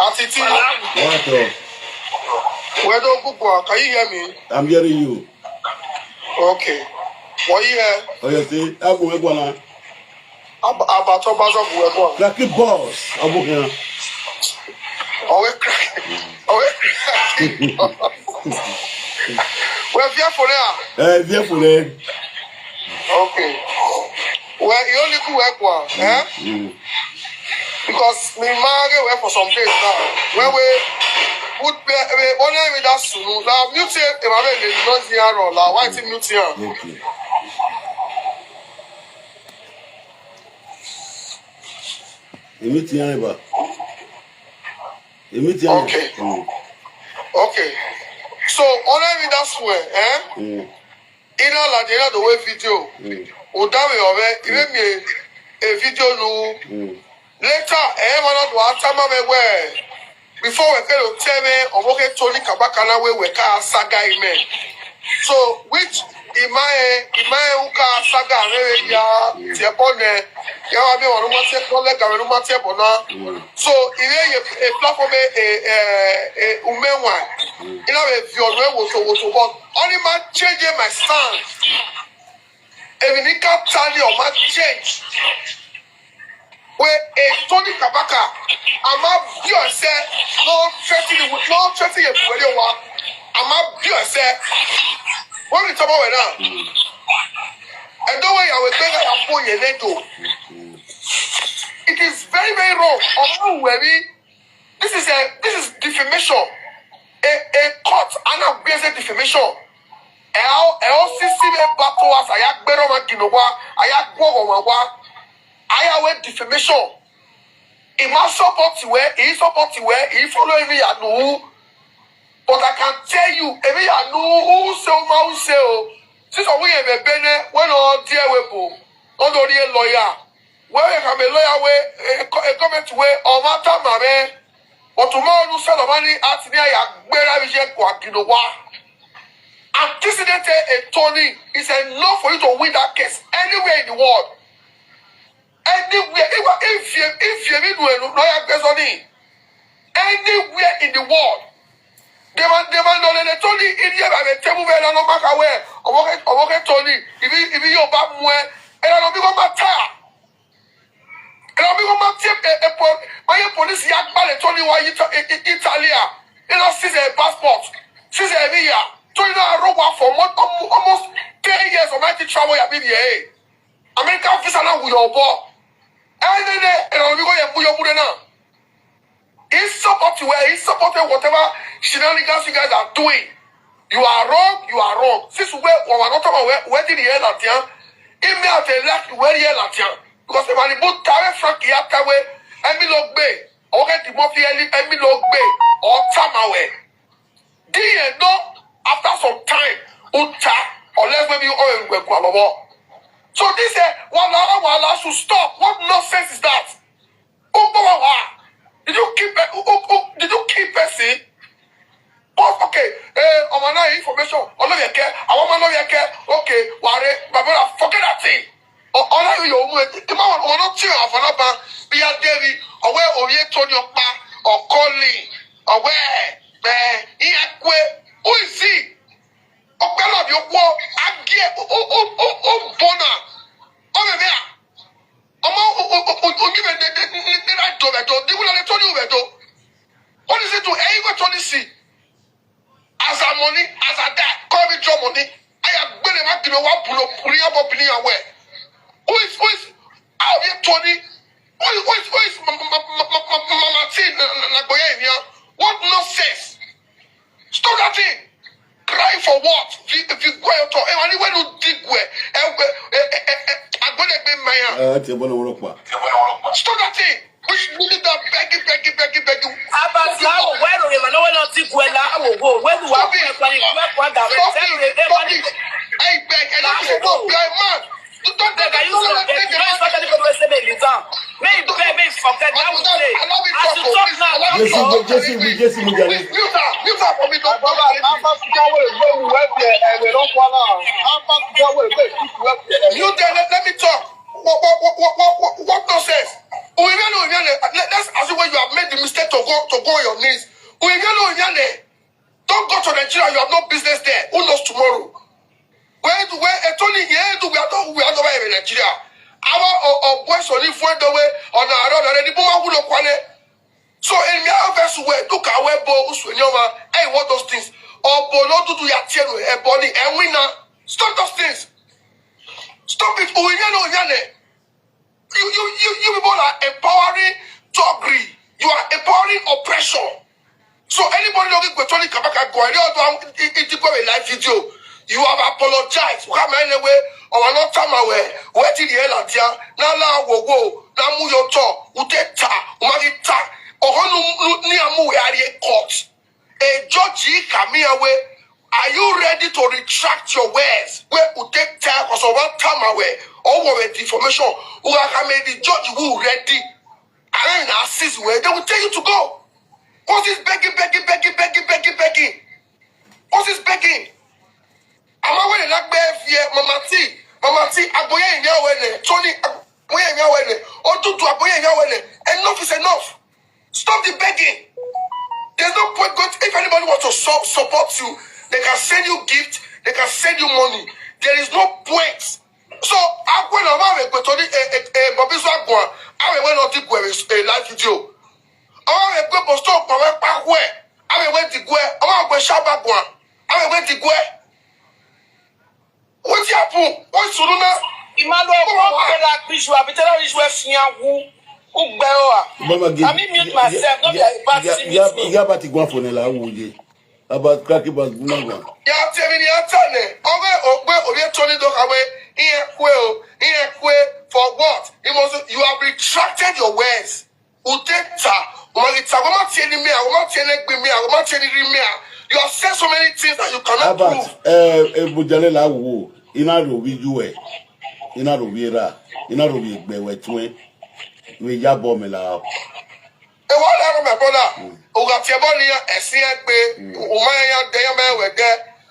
Atiti. Where do you go? Can you hear me? I'm hearing you. Okay. What you hear? Oh, you see, I'm going to about Obazee. Lucky boss. I'm going We're here for now. here for them. Okay. Well, you only go work one, because me marry work for some days now. When we put only with that soon. Now mute it. If I make not here or now, why is mute here? Okay. Okay. So only with that swear, in all the way video. Udawe ove even me a video no. Later, one of the time before we can tell me or Tori Kabakana we can saga ime. So which Imae Uka saga ya Tiapone Yawabi or Rumate colleague and Rumate Bona. So a platform a umewa. You know if your way was about only man changing my stance. Even if you tell your man change. Where a Tony Kabaka, I'm up you and say, no threatening a radio one. I'm up you and say, what are you talking about now? And the way I was saying, I am pulling your leg. It is very, very wrong. This is defamation. A court and a basic defamation. LCC battle as I have Beroma Ginowa, I have Gogowa. I have defamation. He must support where he support where he follow every anu. But I can tell you, every anu who say, since we have a bene, when all dear wepo, not only a lawyer, where you have a lawyer way, a government way, or matter mame, but tomorrow you sell the money at near Bera Vision Quakinowa. Anticipated a Tony is enough for you to win that case anywhere in the world. Anywhere, if you need to anywhere in the world, they want to Tony in here by the table where I don't matter where, or Tony, if you back where, and I don't become my tire. And I'll become my police yak by Tony why Italia, and I see a passport, she's a year, Tony Roba for almost 10 years of my travel at BBA. American visa now with your ball. And I'll be going to put your now. He's supporting whatever shenanigans you guys are doing. You are wrong. Since we are not talking where did the hell at you? If me at the left, where the hell at you? Because if I put Tare Frank Yatawe, Emilog Bay, or get the Murphy Emilog Bay, or Tamawe. Do you know after some time, Uta, or let's maybe oil will go. So this wala should stop. What nonsense is that? Did you keep it? Oh, okay. On information. I want okay. Ware, forget that thing. Be a David, or where Tony or Colin, or where who is he? Okpelo bi okwo agie o bona o be there o give the right to beto the will let Tony beto. What is it to ever Tony see as a money as a that call me job money I am going to be one pull up away. Who is out here Tony? Who is Mama T Nagoya here? What nonsense? Stop that thing. Cry for what? If you go out to anyone who dig where I'm going to be my stop that thing. Which really that begging. About now, where do you know when I dig where I will go? Where do I be? I beg and I will go blind man. You don't think I use it. Maybe forget that would say. I should talk now. Jesse, mute up for me. Don't let me talk. What nonsense? Let's assume when you have made the mistake to go on your knees. Don't go to Nigeria, you have no business there. Who knows tomorrow? Where Tony, we are not in Nigeria. Our boys only went away on our road already. So in your vessel, look at where hey, what those things? Or Bono to your channel, a body, and winner. Stop those things. Stop it. You people are empowering thuggery. You are empowering oppression. So anybody looking for Tony Kabaka go, it go a live video. You have apologized. Come anyway, or not time away. Where did the hell at ya? Now go. Now move your talk. Uteta, Magita, or Niamu area court. A judge coming away. Are you ready to retract your words? Where you take time or so one time away? Or with defamation? Who are made the judge who ready? I mean, assist where they will tell you to go. What's this begging? What's this begging? I'm away like Mama T, Aboye in Yawele, Tony, Aboye in Yawele, or Tutu Aboye in Yawele. Enough is enough. Stop the begging. There's no point. If anybody wants to support you, they can send you gifts, they can send you money. There is no point. So, I'm going to have a live video. I went to stop my back where I went to go. I went to Shabba. I went to go. What's happening? What's Suruna? Emmanuel, I mean, mute myself, not be a bad thing. You about to go for the about cracky bag. Yeah, tell me the answer. Okay, Tony Dokaway. Here, for what? You have retracted your words. Uteta. You have said so many things that you cannot prove.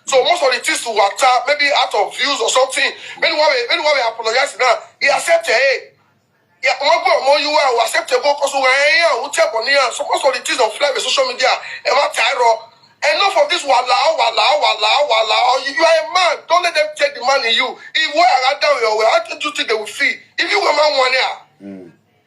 So most of the things to water, maybe out of views or something. When we apologize now, he accepted, hey. Yeah, more you are acceptable because we are here. So most of the things on fly with social media, enough of this wala. You are a man. Don't let them take the money you. If we are down your way, how do you think they will feel? If you were man 1 year,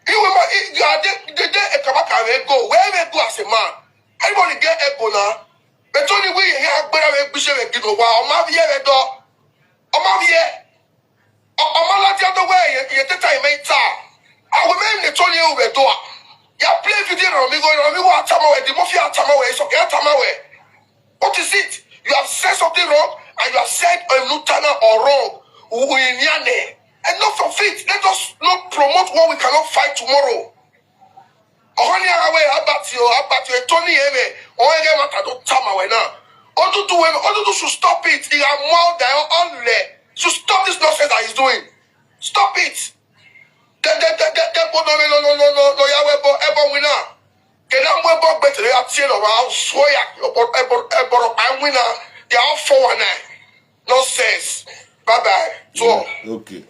you were you are a kabaka go. Wherever you go as a man, everybody get a bona. But only we here better make bishop and give a while. I'm here, I'm here. I'm not the other way. You take time, mate. I will make the Tony over the door. You play video on me going on me what time away, the mafia time away, so get time away. What is it? You have said something wrong and you have said a lieutenant or wrong. Enough of it. Let us not promote what we cannot fight tomorrow. Tony should stop it. He are more than only. Should stop this nonsense that he's doing. Stop it. They are 419. Nonsense. Bye-bye. Okay.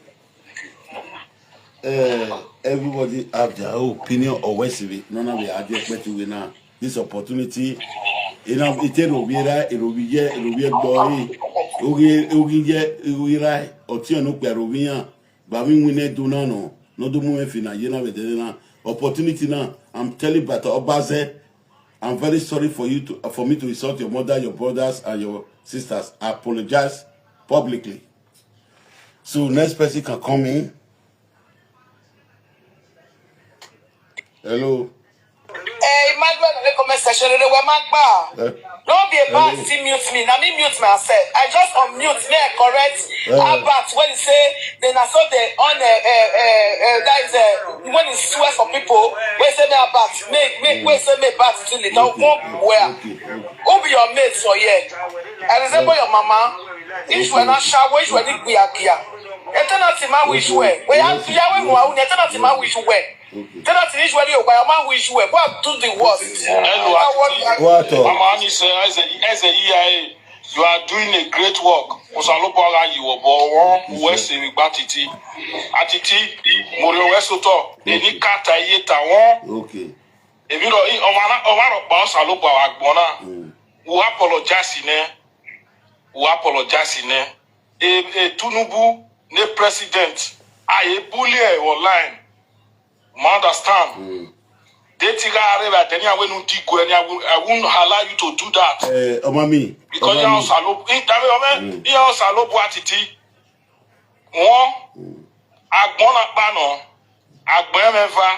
Everybody have their own opinion or what's it. None of the ideas but you now. This opportunity, it will be right, it will be here, it will be a boy, it will be right, or Tiano Perovia, but we need to know. No do move fina yena vedena opportunity now. I'm telling but Obazee, I'm very sorry for me to insult your mother, your brothers, and your sisters. I apologize publicly. So next person can come in. Hello. Hey, my brother, the comment section, they were my don't be a bad thing, mute me. Now me mute myself. I just unmute me correct Albert when he say then I saw the on that is when he swears for people when say me Albert make when say me Albert to the don't where who be your mates for here and resemble your mama if you are not shower if you are not kia eternity man wish where we have to yawe mo awun eternity man wish where tell us usually your man wish where what do the worst what mama ni say as a EIA You are doing a great work. Osaloboga you obo we se mi gba Atiti. Atiti mo re we soto. Eni kata iye ta won. Okay. Ebi ro o ma ro pa Osaloboga agbona. We apologize ne. We apologize ne. Tunubu ne president aye bully online. You understand? I won't allow you to do that. Omami. Because you are salo. You are salo Atiti. One, agbona pano, agbemeva.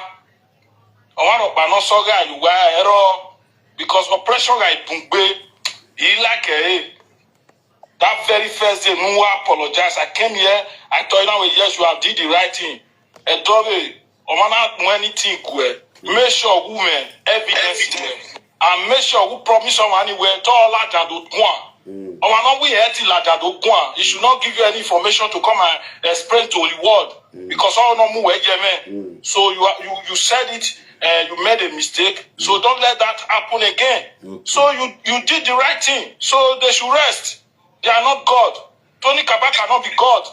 Omo pano soga you were error because oppression guy bungbe. He like that very first day, no apologize. I came here. I told you yes, you have did the right thing. And Tori, Omana anything good. Make sure women evidence and make sure who promise someone anywhere to all that and do one. Omana we healthy like that do one. He should not give you any information to come and explain to the world because all no move again. So you said it. You made a mistake. So don't let that happen again. So you did the right thing. So they should rest. They are not God. Tony Kabaka cannot be God.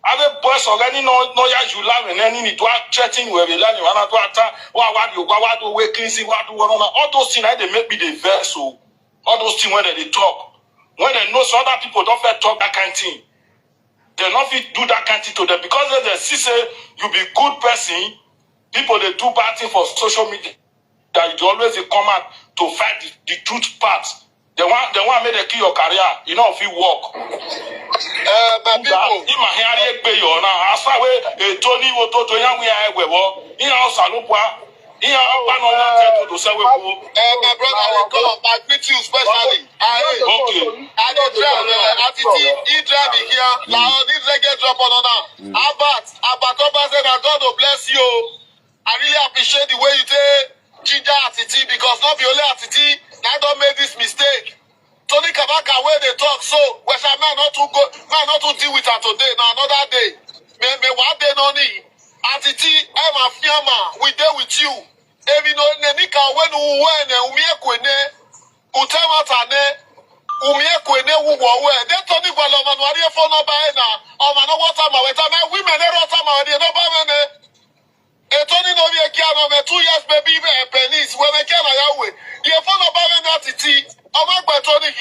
Other boys already know ya you learn and any need to chatting where we learn you want to attack. What do we cleansing? What do we all those things they make me the vessel. All those things when they talk. When they know some other people don't fair talk that kind of thing. They not fit do that kind of thing to them because they see say you be good person. People they do bad thing for social media. That you always come out to fight the truth part. They want me to kill your career. You know if you work. My people. If my hair be your now, as far away Tony will to young we are well. In our salupwa, in our panel to say we go. My brother, I come. I greet you specially. Okay. I don't drive. Atiti, he drive here. Now this reggae drop on now. Abat Obazee, God will bless you. I really appreciate the way you take ginger Atiti because not be only Atiti. I don't make this mistake. Tony Kabaka where they talk so where shall man not to go not to deal with her today now another day. Me what they no need. Atiti, I'm a fiama, we there with you. Evi no nika when umie kwene utematane umie kwene uwo they Tony Gwalo man wari for no buy na o man no water ma weta na women no water ma dey no buy me. Tony no be kiano me 2 years baby pennies when me kiana yawe. The phone of Baron Atiti, I'm not by Tony.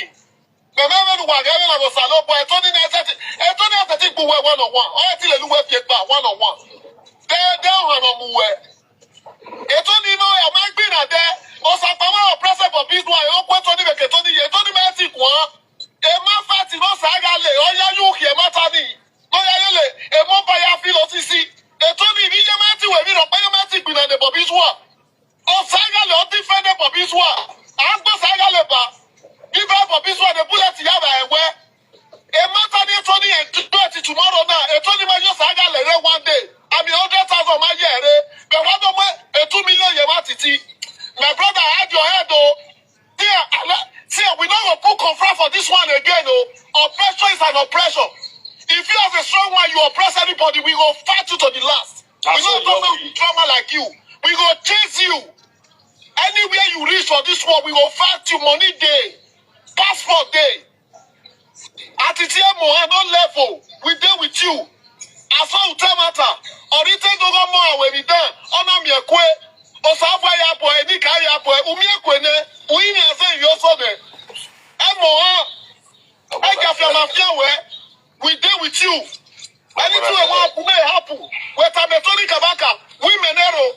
The man who was having a salo boy, Tony Atiti, who were 1-on-1. I tell you, we get back 1-on-1. They're down on Mue. Tony, no, I might be not there. Or some present for this one. I hope Tony make Tony, Tony Matic one. A man fat in us, I got lay. Oh, yeah, you hear Matani. No, yeah, a Mompaya philosophy. Tony, be your Matic, we don't pay your Matic in the Bobby's one. Oh, Saga, Lord, defend the Bobby's one. I'm the Saga Lepa. Give up Bobby's one, the bullet Yaba and where a matter Tony and 20 tomorrow now. A Tony Mayo Saga Lere one day. I mean, 100,000 my year, but what a 2 million Yamatiti. My brother had your head, though. See, we don't put confront for this one again, oh. Oppression is an oppression. If you have a strong one, you oppress anybody, we will fight you to the last. We don't talk drama like you. We go chase you. Anywhere you reach for this one, we will fight you money day, passport day. Atiti Mohan no level. We there with you. As far as matter, or it take over more when we done. Ona mi ekwe. Osafwa ya po eni ka ya po umi ekwe ne. Uyi ni ase yo so de. Mohan. I can feel mafia we there with you. Anything we want to make happen. We Tony Kabaka. We menero.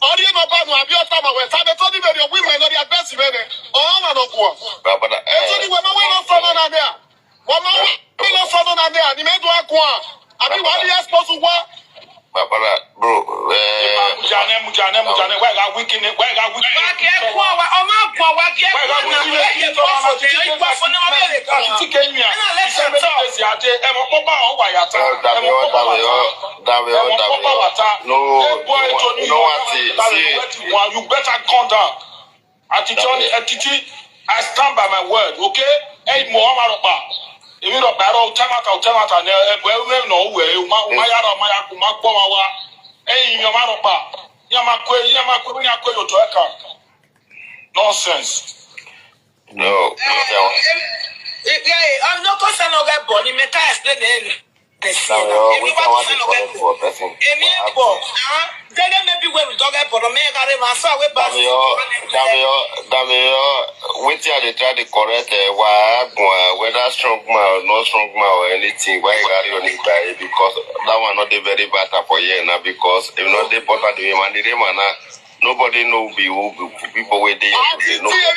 Audio no bad no abi otama we Tony be the women no the best men. Oh no go. Tony we no from na there. We no from na there. Ni me do akwa. Abi what you supposed to work? Bro, mujane, where are we? You better calm down. Atiti, I stand by my word, okay? Hey, Muhammad. If you don't battle, time out, and well, no way, my power. Hey, your man up. Yamakwe, nonsense. No. I'm not going to get body. Me can't explain it. Maybe when we talk about the mega, I saw we back. Wait till they try to correct whether strong man or not strong man or anything. Why you got on it because that one not the very bad for you now because if not they put out the man, nobody know people where they are. Nobody know. So if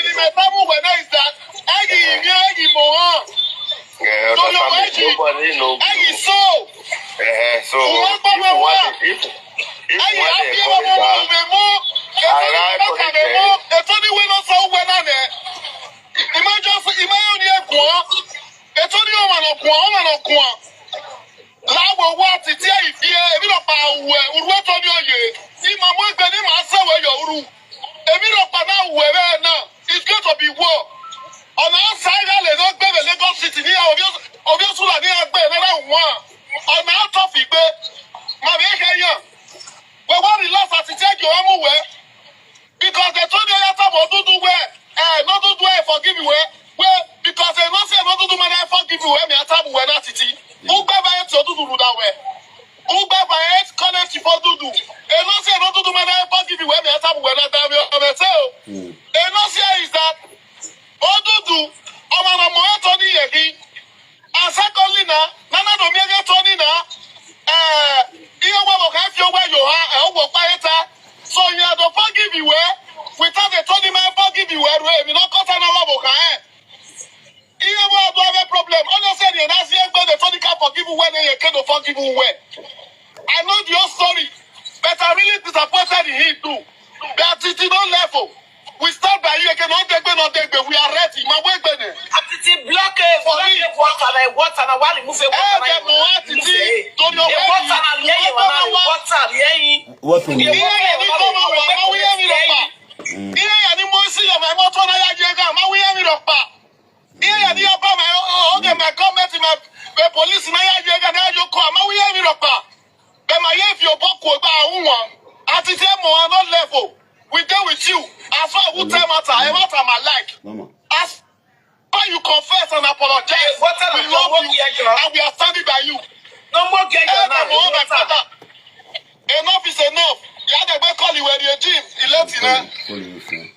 it's going to be war. On our side, Lagos City, obviously, another one. On our topic, but what the last has take you anywhere because they told you that about to do where not to do it forgive you where because they not say not to do man forgive you where me attack where not Atiti. Who by it to do that way? Who by it connect to do? They not say not to do man forgive you where me attack where not damn you say. They not say is that what to do? I'm more Tony again. And secondly now, none of them get Tony now. So you have to forgive you without a Tony man forgive you we not cut another you have a problem. Honestly, you're not saying the Tony can forgive you when they can't forgive you when. I know your story, but I'm really disappointed in him too. But it's no level. We start by you again, not take we are ready. My way Atiti block water and I want to move it. We deal with you. As far as matter my like. As far you confess and apologize, we love you and we are standing by you. No more get enough is enough. You had to call you when you're gym. He left you now.